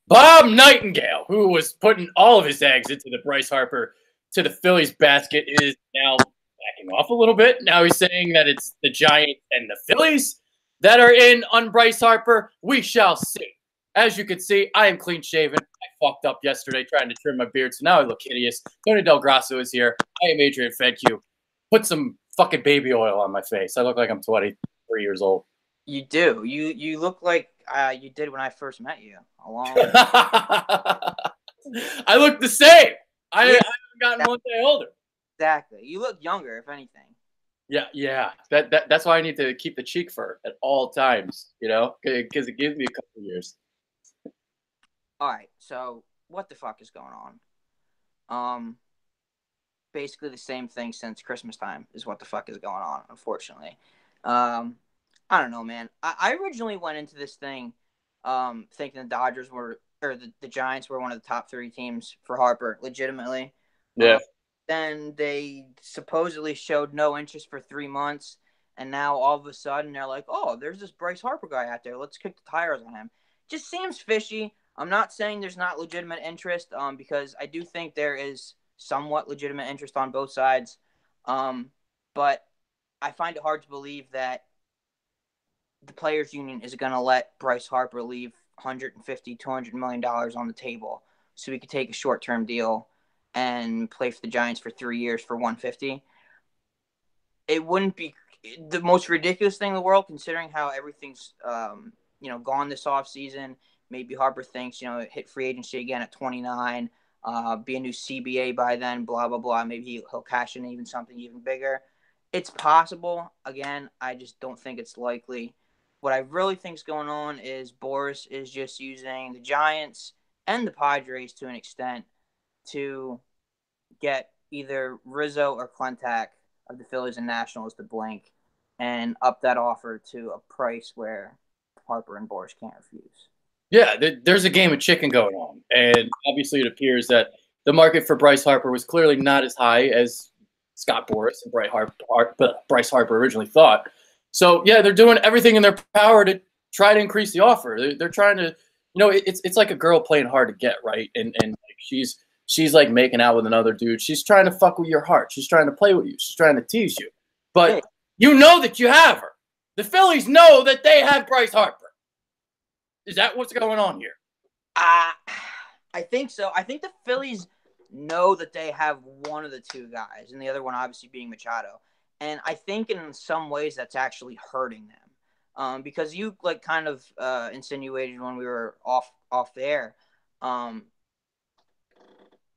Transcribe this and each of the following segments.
Bob Nightingale, who was putting all of his eggs into the Bryce Harper to the Phillies basket, is now backing off a little bit. Now he's saying that it's the Giants and the Phillies that are in on Bryce Harper. We shall see. As you can see, I am clean shaven. I fucked up yesterday trying to trim my beard, so now I look hideous. Tony Del Grasso is here. I am Adrian Fedq. Put some fucking baby oil on my face. I look like I'm 23 years old. You do. You look like you did when I first met you. I look the same. I haven't gotten one day older. Exactly. You look younger, if anything. Yeah. That's why I need to keep the cheek fur at all times, because it gives me a couple of years. All right. So what the fuck is going on? Basically the same thing since Christmas time is what the fuck is going on, unfortunately. I don't know, man. I originally went into this thing thinking the Dodgers were, or the Giants were one of the top 3 teams for Harper, legitimately. Yeah. Then they supposedly showed no interest for 3 months, and now all of a sudden they're like, oh, there's this Bryce Harper guy out there. Let's kick the tires on him. Just seems fishy. I'm not saying there's not legitimate interest, because I do think there is somewhat legitimate interest on both sides. But I find it hard to believe that the players union is going to let Bryce Harper leave $150, $200 million on the table so he could take a short-term deal and play for the Giants for 3 years for $150. It wouldn't be the most ridiculous thing in the world, considering how everything's gone this offseason. Maybe Harper thinks hit free agency again at 29, be a new CBA by then, blah blah blah. Maybe he'll cash in even something even bigger. It's possible. Again, I just don't think it's likely. What I really think is going on is Boris is just using the Giants and the Padres to an extent to get either Rizzo or Klentak of the Phillies and Nationals to blink and up that offer to a price where Harper and Boris can't refuse. Yeah, there's a game of chicken going on. And obviously it appears that the market for Bryce Harper was clearly not as high as Scott Boras and Bryce Harper originally thought. So, yeah, they're doing everything in their power to try to increase the offer. They're trying to, it's like a girl playing hard to get, right? And like she's like making out with another dude. She's trying to fuck with your heart. She's trying to play with you. She's trying to tease you. But you know that you have her. The Phillies know that they have Bryce Harper. Is that what's going on here? I think so. I think the Phillies know that they have one of the two guys, and the other one obviously being Machado. And I think in some ways that's actually hurting them, because you kind of insinuated when we were off the air.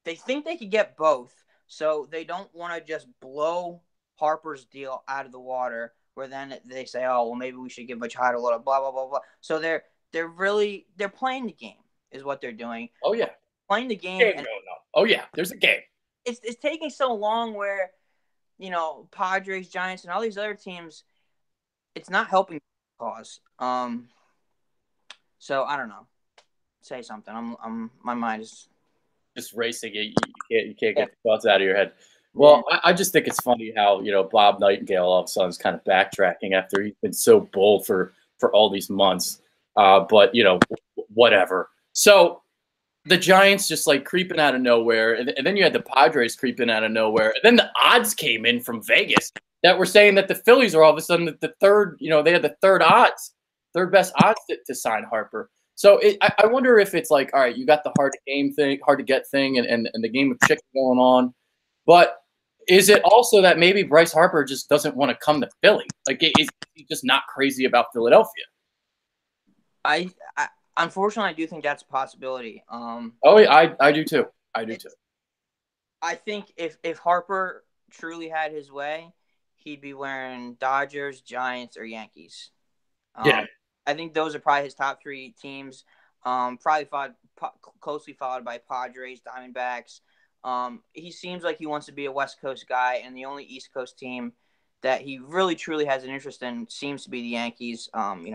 They think they could get both, so they don't want to just blow Harper's deal out of the water, where then they say, oh, well, maybe we should give Machado a little blah, blah, blah, blah. So they're playing the game is what they're doing. Oh, yeah. Playing the game. Oh, yeah. There's a game. It's taking so long where, Padres, Giants, and all these other teams, it's not helping the cause. So I don't know. Say something. My mind is just racing. You can't get the thoughts out of your head. Well, I just think it's funny how, Bob Nightingale all of a sudden is kind of backtracking after he's been so bold for all these months. But, whatever. So the Giants just creeping out of nowhere. And then you had the Padres creeping out of nowhere. And then the odds came in from Vegas that were saying that the Phillies are all of a sudden the third, they had the third best odds to sign Harper. So I wonder if it's all right, you got the hard to get thing and the game of chicken going on. But is it also that maybe Bryce Harper just doesn't want to come to Philly? Is he just not crazy about Philadelphia? I unfortunately I do think that's a possibility. I do too. I think if Harper truly had his way, he'd be wearing Dodgers, Giants, or Yankees. I think those are probably his top 3 teams. Probably closely followed by Padres, Diamondbacks. He seems like he wants to be a West Coast guy, and the only East Coast team that he really truly has an interest in seems to be the Yankees.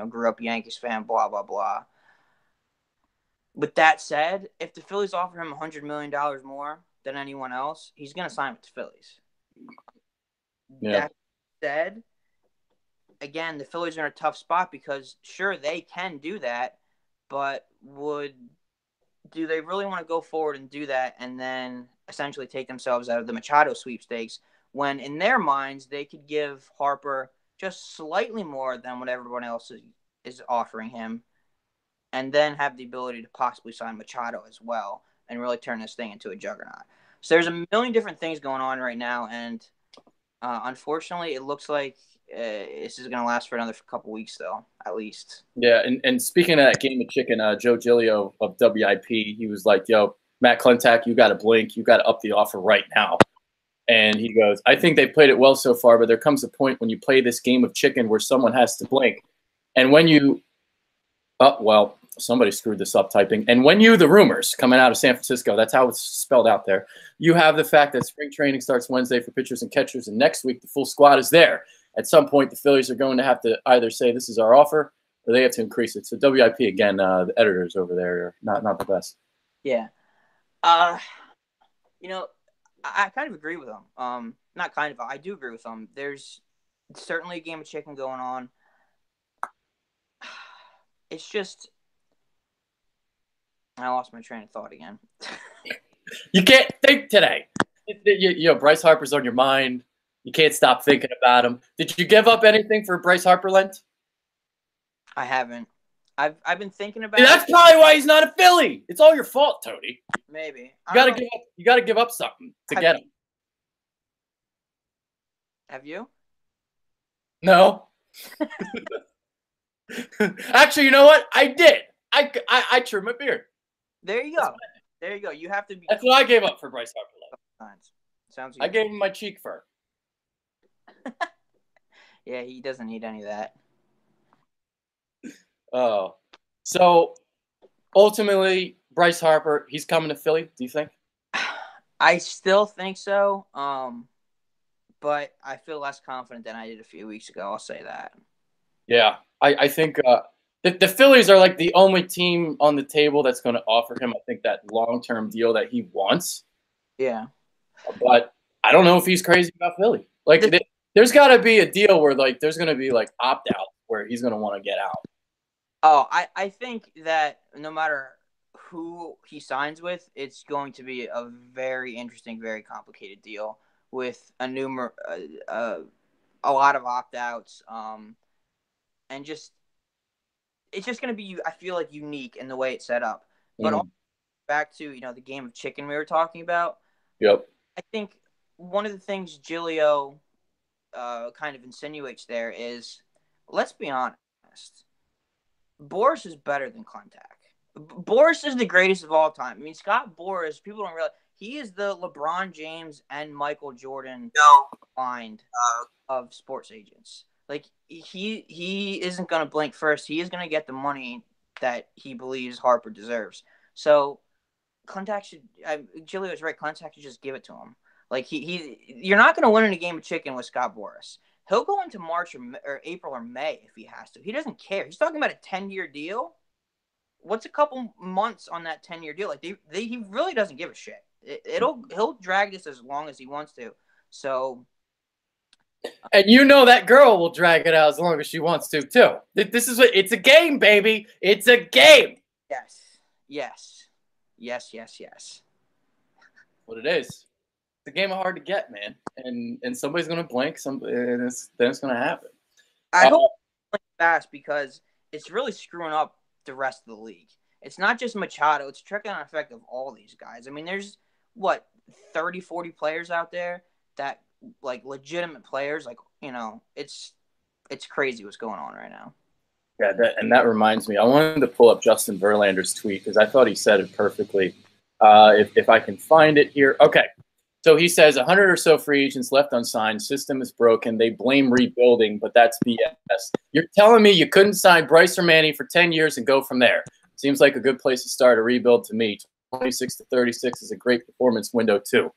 Grew up a Yankees fan, blah, blah, blah. With that said, if the Phillies offer him $100 million more than anyone else, he's going to sign with the Phillies. Yeah. That said, again, the Phillies are in a tough spot because, sure, they can do that, but would do they really want to go forward and do that and then essentially take themselves out of the Machado sweepstakes when in their minds they could give Harper just slightly more than what everyone else is offering him and then have the ability to possibly sign Machado as well and really turn this thing into a juggernaut. So there's a million different things going on right now, and unfortunately, it looks like this is going to last for another couple weeks, though, at least. Yeah, and speaking of that game of chicken, Joe Giglio of WIP, he was like, "Yo, Matt Klentak, you got to blink. You got to up the offer right now." And he goes, "I think they played it well so far, but there comes a point when you play this game of chicken where someone has to blink, and when you, oh well, somebody screwed this up typing. And when you, the rumors coming out of San Francisco, that's how it's spelled out there. You have the fact that spring training starts Wednesday for pitchers and catchers, and next week the full squad is there. At some point, the Phillies are going to have to either say this is our offer or they have to increase it." So WIP again, the editors over there are not the best. Yeah. You know, I kind of agree with them. Not kind of, I do agree with them. There's certainly a game of chicken going on. It's just, I lost my train of thought again. You can't think today. Bryce Harper's on your mind. You can't stop thinking about him. Did you give up anything for Bryce Harper, Lent? I haven't. I've been thinking about That's probably why he's not a Philly. It's all your fault, Tony. Maybe. You gotta give up something to get him. Have you? No. Actually, you know what? I did. I trimmed my beard. There you go. There you go. You have to be. That's what I gave up for Bryce Harper. Sounds good. I gave him my cheek fur. Yeah, he doesn't need any of that. Oh. So, ultimately, Bryce Harper, he's coming to Philly, do you think? I still think so, but I feel less confident than I did a few weeks ago. I'll say that. Yeah, I think the Phillies are like the only team on the table that's going to offer him, I think, that long-term deal that he wants. Yeah. But I don't know if he's crazy about Philly. Like, there's got to be a deal where, like, there's going to be, like, opt-out where he's going to want to get out. Oh, I think that no matter who he signs with, it's going to be a very interesting, very complicated deal with a lot of opt-outs, and just it's just going to be, I feel like, unique in the way it's set up. But also back to the game of chicken we were talking about. Yep. I think one of the things Giglio kind of insinuates there is, let's be honest, Boris is better than Klentak. Boris is the greatest of all time. I mean, Scott Boras, people don't realize, he is the LeBron James and Michael Jordan combined of sports agents. Like, he isn't going to blink first. He is going to get the money that he believes Harper deserves. So Klentak should, Giglio is right, Klentak should just give it to him. Like, you're not going to win in a game of chicken with Scott Boras. He'll go into March or April or May if he has to. He doesn't care. He's talking about a 10-year deal. What's a couple months on that 10-year deal? Like, he really doesn't give a shit. He'll drag this as long as he wants to. So, and that girl will drag it out as long as she wants to too. This is it's a game, baby. It's a game. Yes. What it is. It's a game of hard to get, man. And somebody's gonna blink. Then it's gonna happen. I hope it's fast because it's really screwing up the rest of the league. It's not just Machado. It's trickling on effect of all these guys. I mean, there's 30, 40 players out there that, like, legitimate players. Like, it's crazy what's going on right now. Yeah, that reminds me. I wanted to pull up Justin Verlander's tweet because I thought he said it perfectly. If I can find it here. Okay. So he says 100 or so free agents left unsigned. System is broken. They blame rebuilding, but that's BS. You're telling me you couldn't sign Bryce or Manny for 10 years and go from there. Seems like a good place to start a rebuild to me. 26 to 36 is a great performance window too.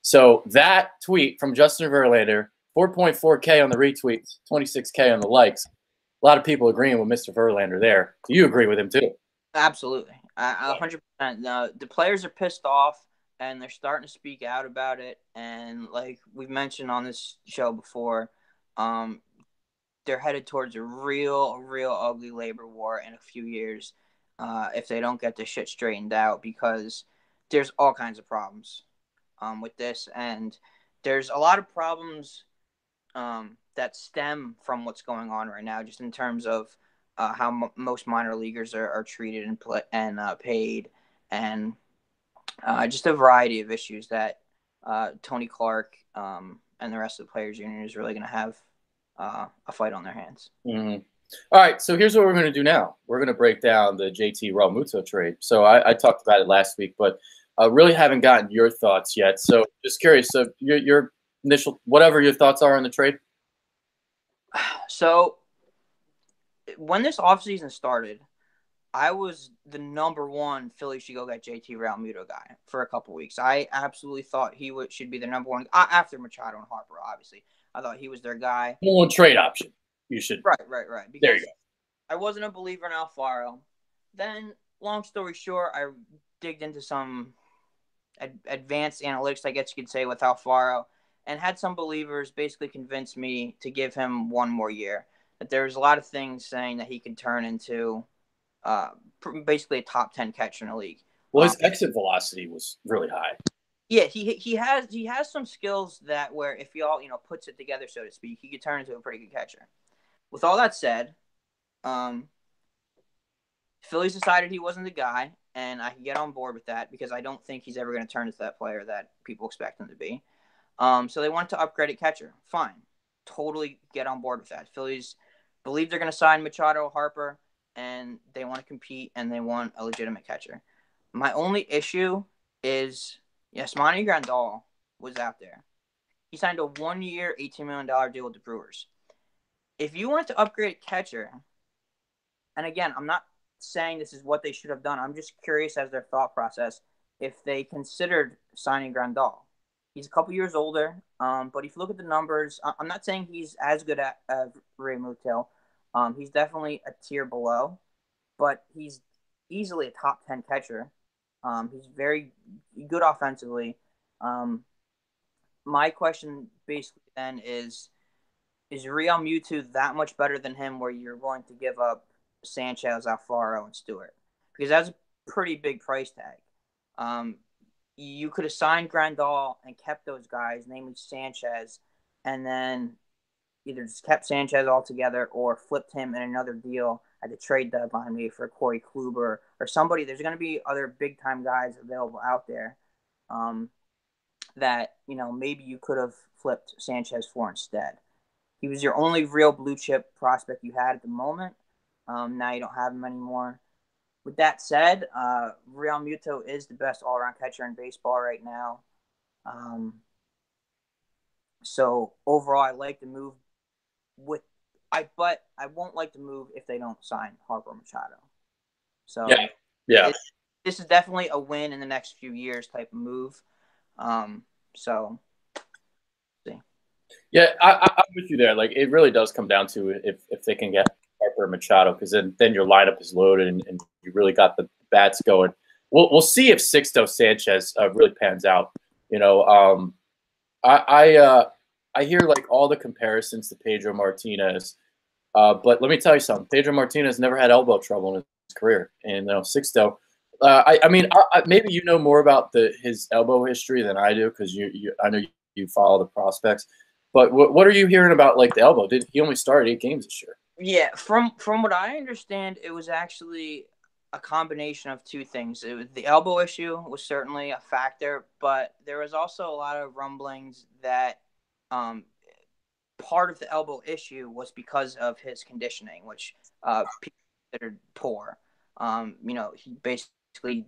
So that tweet from Justin Verlander, 4.4K on the retweets, 26K on the likes. A lot of people agreeing with Mr. Verlander there. Do you agree with him too? Absolutely. 100%. The players are pissed off. And they're starting to speak out about it. And like we've mentioned on this show before, they're headed towards a real ugly labor war in a few years. if they don't get this shit straightened out, because there's all kinds of problems with this, and there's a lot of problems that stem from what's going on right now, just in terms of how most minor leaguers are treated and paid, and just a variety of issues that Tony Clark and the rest of the players' union is really going to have a fight on their hands. Mm-hmm. All right, so here's what we're going to do now. We're going to break down the JT Realmuto trade. So I talked about it last week, but really haven't gotten your thoughts yet. So just curious, so your initial, whatever your thoughts are on the trade? So when this offseason started, I was the number one Philly should go get JT Realmuto guy for a couple weeks. I absolutely thought he should be the number one after Machado and Harper. Obviously, I thought he was their guy. One trade option. You should. Right. There Because you go. I wasn't a believer in Alfaro. Then, long story short, I digged into some advanced analytics, I guess you could say, with Alfaro, and had some believers basically convince me to give him one more year. That there's a lot of things saying that he could turn into basically a top 10 catcher in the league. Well, his exit velocity was really high. Yeah, he has some skills that where if he all puts it together, so to speak, he could turn into a pretty good catcher. With all that said, Phillies decided he wasn't the guy, and I can get on board with that because I don't think he's ever going to turn into that player that people expect him to be. So they wanted to upgrade at catcher. Fine. Totally get on board with that. Phillies believe they're going to sign Machado, Harper, and they want to compete, and they want a legitimate catcher. My only issue is, yes, Yasmani Grandal was out there. He signed a 1-year, $18 million deal with the Brewers. If you want to upgrade a catcher, and again, I'm not saying this is what they should have done. I'm just curious as their thought process if they considered signing Grandal. He's a couple years older, but if you look at the numbers, I'm not saying he's as good at Realmuto. He's definitely a tier below, but he's easily a top 10 catcher. He's very good offensively. My question basically then is Realmuto that much better than him where you're willing to give up Sanchez, Alfaro, and Stewart? Because that's a pretty big price tag. You could have signed Grandal and kept those guys, namely Sanchez, and then either just kept Sanchez altogether or flipped him in another deal at the trade deadline, maybe for Corey Kluber or somebody. There's going to be other big-time guys available out there that, maybe you could have flipped Sanchez for instead. He was your only real blue chip prospect you had at the moment. Now you don't have him anymore. With that said, Realmuto is the best all-around catcher in baseball right now. So overall, I like the move. But I won't like the move if they don't sign Harper Machado. So yeah. This is definitely a win in the next few years type of move. So. Yeah, I'm with you there. Like, it really does come down to if they can get Harper Machado, because then your lineup is loaded and you really got the bats going. We'll see if Sixto Sanchez really pans out. I hear like all the comparisons to Pedro Martinez, but let me tell you something. Pedro Martinez never had elbow trouble in his career, and Sixto. Maybe you know more about his elbow history than I do, because I know you follow the prospects. But what are you hearing about, like, the elbow? He only started 8 games this year? Yeah, from what I understand, it was actually a combination of two things. The elbow issue was certainly a factor, but there was also a lot of rumblings that part of the elbow issue was because of his conditioning, which people considered poor. He basically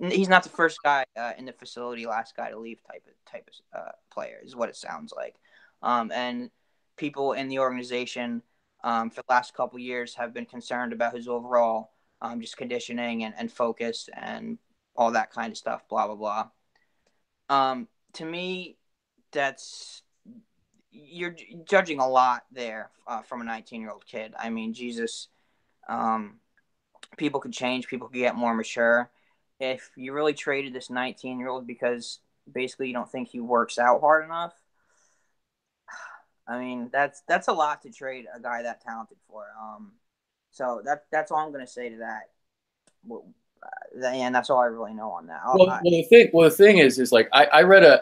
he's not the first guy in the facility, last guy to leave type of player is what it sounds like. And people in the organization for the last couple of years have been concerned about his overall just conditioning and focus and all that kind of stuff, blah, blah, blah. To me, you're judging a lot there from a 19-year-old kid. I mean, Jesus, people could change. People could get more mature. If you really traded this 19-year-old because basically you don't think he works out hard enough, I mean, that's a lot to trade a guy that talented for. So that's all I'm going to say to that. And that's all I really know on that. The thing is like I read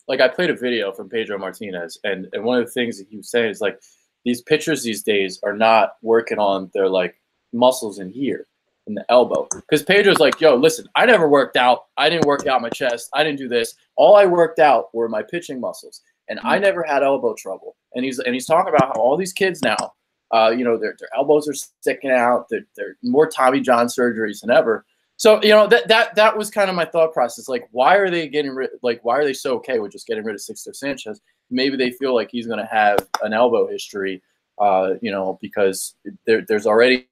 like I played a video from Pedro Martinez, and one of the things that he was saying is like these pitchers these days are not working on their like muscles in here in the elbow, because Pedro's like, yo, listen, I never worked out. I didn't work out my chest. I didn't do this. All I worked out were my pitching muscles, and I never had elbow trouble. And he's talking about how all these kids now, their elbows are sticking out. They're more Tommy John surgeries than ever. So that was kind of my thought process. Like, why are they getting rid? Like, why are they so okay with just getting rid of Sixto Sanchez? Maybe they feel like he's going to have an elbow history, because there's already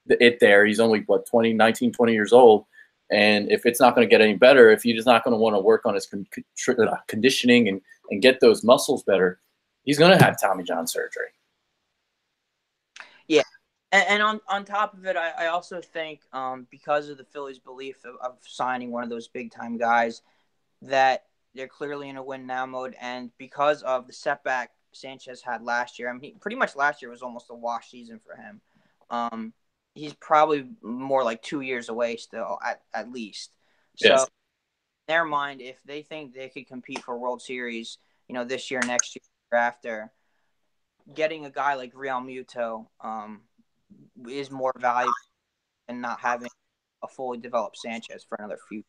it there. He's only 19, 20 years old, and if it's not going to get any better, if he's not going to want to work on his conditioning and get those muscles better, he's going to have Tommy John surgery. Yeah. And on top of it, I also think because of the Phillies' belief of signing one of those big-time guys, that they're clearly in a win-now mode. And because of the setback Sanchez had last year, I mean, pretty much last year was almost a wash season for him. He's probably more like 2 years away still, at least. Yes. So in their mind, if they think they could compete for World Series, this year, next year, after, getting a guy like Realmuto is more valuable than not having a fully developed Sanchez for another few.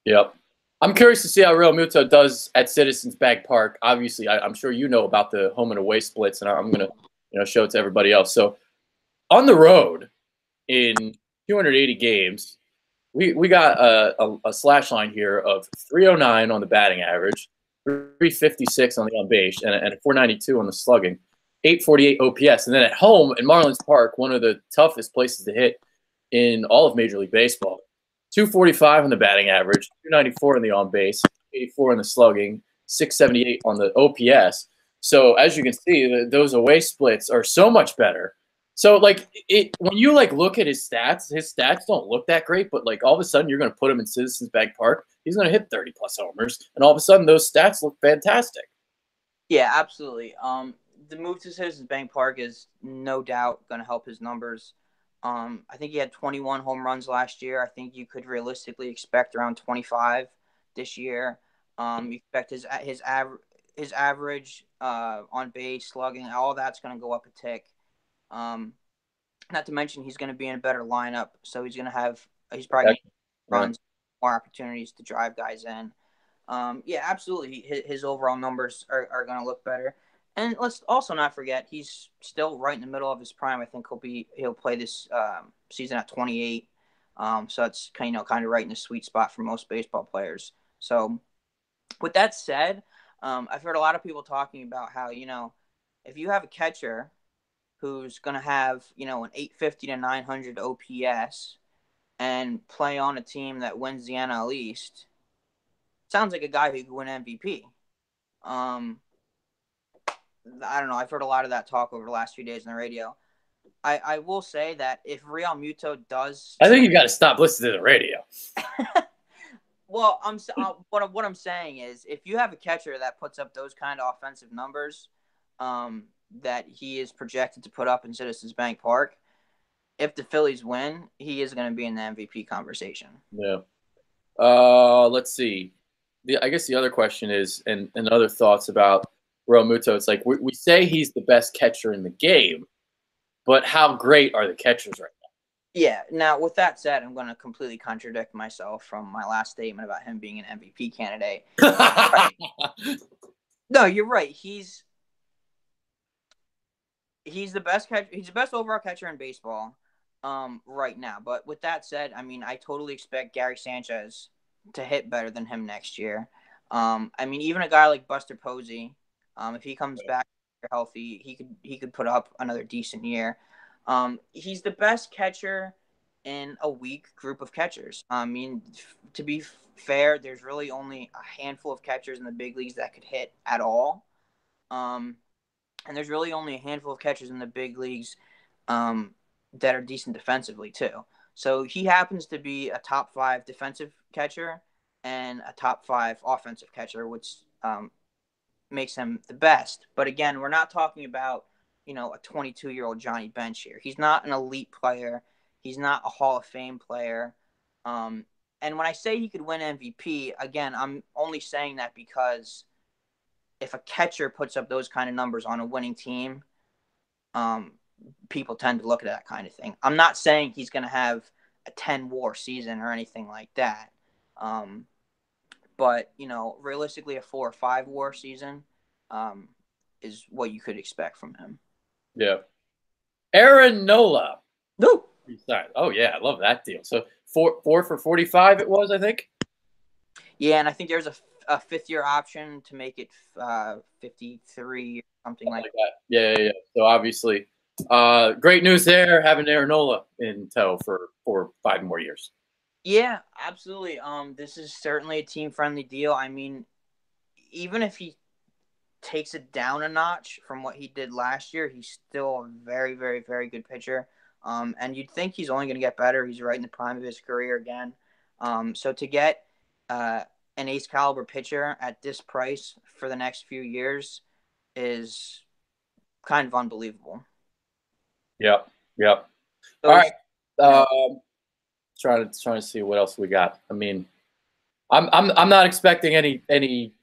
Yep. I'm curious to see how Realmuto does at Citizens Bank Park. Obviously, I'm sure you know about the home and away splits, and I'm going to show it to everybody else. So on the road in 280 games, we got a slash line here of 309 on the batting average, 356 on the on base, and a 492 on the slugging, 848 OPS. And then at home in Marlins Park, one of the toughest places to hit in all of Major League Baseball, 245 on the batting average, 294 on the on base, 84 on the slugging, 678 on the OPS. So as you can see, those away splits are so much better. So like when you like look at his stats don't look that great, but like all of a sudden you're going to put him in Citizens Bank Park, he's going to hit 30 plus homers, and all of a sudden those stats look fantastic. Yeah, absolutely. The move to Citizens Bank Park is no doubt going to help his numbers. I think he had 21 home runs last year. I think you could realistically expect around 25 this year. You expect his average on base, slugging, all that's going to go up a tick. Not to mention he's going to be in a better lineup, so he's probably runs more opportunities to drive guys in. Yeah, absolutely. His overall numbers are going to look better. And let's also not forget he's still right in the middle of his prime. I think he'll play this season at 28. So it's kind of right in the sweet spot for most baseball players. So with that said, I've heard a lot of people talking about how if you have a catcher who's going to have an 850 to 900 OPS and play on a team that wins the NL East, sounds like a guy who could win MVP. I don't know. I've heard a lot of that talk over the last few days on the radio. I will say that if Realmuto does, I think you got to stop listening to the radio. Well, what I'm saying is, if you have a catcher that puts up those kind of offensive numbers, that he is projected to put up in Citizens Bank Park, if the Phillies win, he is going to be in the MVP conversation. Yeah. Let's see. I guess the other question is, and other thoughts about Realmuto, it's like we say he's the best catcher in the game, but how great are the catchers right now? Yeah. Now, with that said, I'm going to completely contradict myself from my last statement about him being an MVP candidate. No, you're right. He's the best catcher. He's the best overall catcher in baseball right now. But with that said, I mean, I totally expect Gary Sanchez to hit better than him next year. I mean, even a guy like Buster Posey, if he comes back healthy, he could put up another decent year. He's the best catcher in a weak group of catchers. I mean, to be fair, there's really only a handful of catchers in the big leagues that could hit at all. And there's really only a handful of catchers in the big leagues that are decent defensively too. So he happens to be a top 5 defensive catcher and a top 5 offensive catcher, which makes him the best. But again, we're not talking about a 22-year-old Johnny Bench here. He's not an elite player. He's not a Hall of Fame player. And when I say he could win MVP, again, I'm only saying that because if a catcher puts up those kind of numbers on a winning team, people tend to look at that kind of thing. I'm not saying he's going to have a 10-WAR season or anything like that. But, realistically, a 4 or 5-WAR season is what you could expect from him. Yeah. Aaron Nola. No. Oh, yeah, I love that deal. So 4 for 45 it was, I think? Yeah, and I think there's a fifth-year option to make it 53 or something like that. Yeah. So obviously, great news there, having Aaron Nola in tow for 5 more years. Yeah, absolutely. This is certainly a team-friendly deal. I mean, even if he takes it down a notch from what he did last year, he's still a very, very, very good pitcher. And you'd think he's only going to get better. He's right in the prime of his career again. So to get an ace caliber pitcher at this price for the next few years is kind of unbelievable. Yep. So, all right. Trying to see what else we got. I mean, I'm not expecting any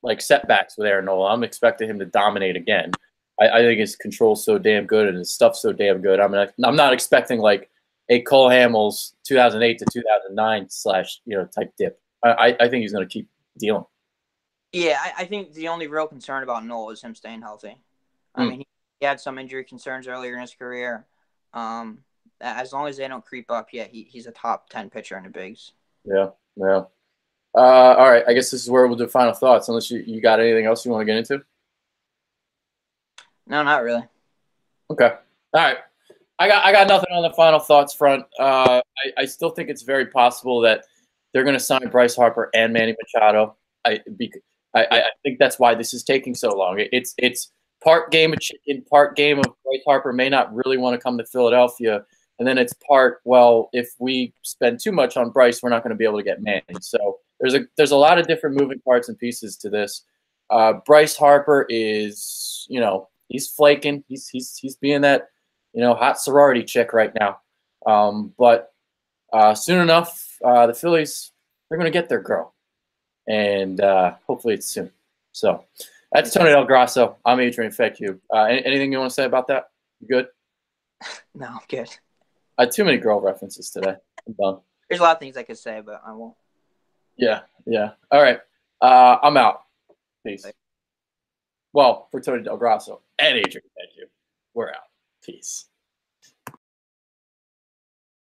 like setbacks with Aaron Nola. I'm expecting him to dominate again. I think his control's so damn good and his stuff's so damn good. I mean, I'm not expecting like a Cole Hamels 2008 to 2009 / type dip. I think he's going to keep dealing. Yeah, I think the only real concern about Nola is him staying healthy. I mean, he had some injury concerns earlier in his career. As long as they don't creep up, he's a top 10 pitcher in the bigs. Yeah. All right, I guess this is where we'll do final thoughts. Unless you got anything else you want to get into? No, not really. Okay. All right. I got nothing on the final thoughts front. I still think it's very possible that they're going to sign Bryce Harper and Manny Machado. I think that's why this is taking so long. It's part game of chicken, part game of Bryce Harper may not really want to come to Philadelphia, and then it's part, well, if we spend too much on Bryce, we're not going to be able to get Manny. So there's a lot of different moving parts and pieces to this. Bryce Harper is, he's flaking. He's being that, hot sorority chick right now. But soon enough, the Phillies, they're going to get their girl. And hopefully it's soon. So that's Tony Del Grasso. I'm Adrian Fecchio. Anything you want to say about that? You good? No, I'm good. I had too many girl references today. I'm done. There's a lot of things I could say, but I won't. Yeah. All right. I'm out. Peace. Well, for Tony Del Grasso and Adrian Fecchio, we're out. Peace.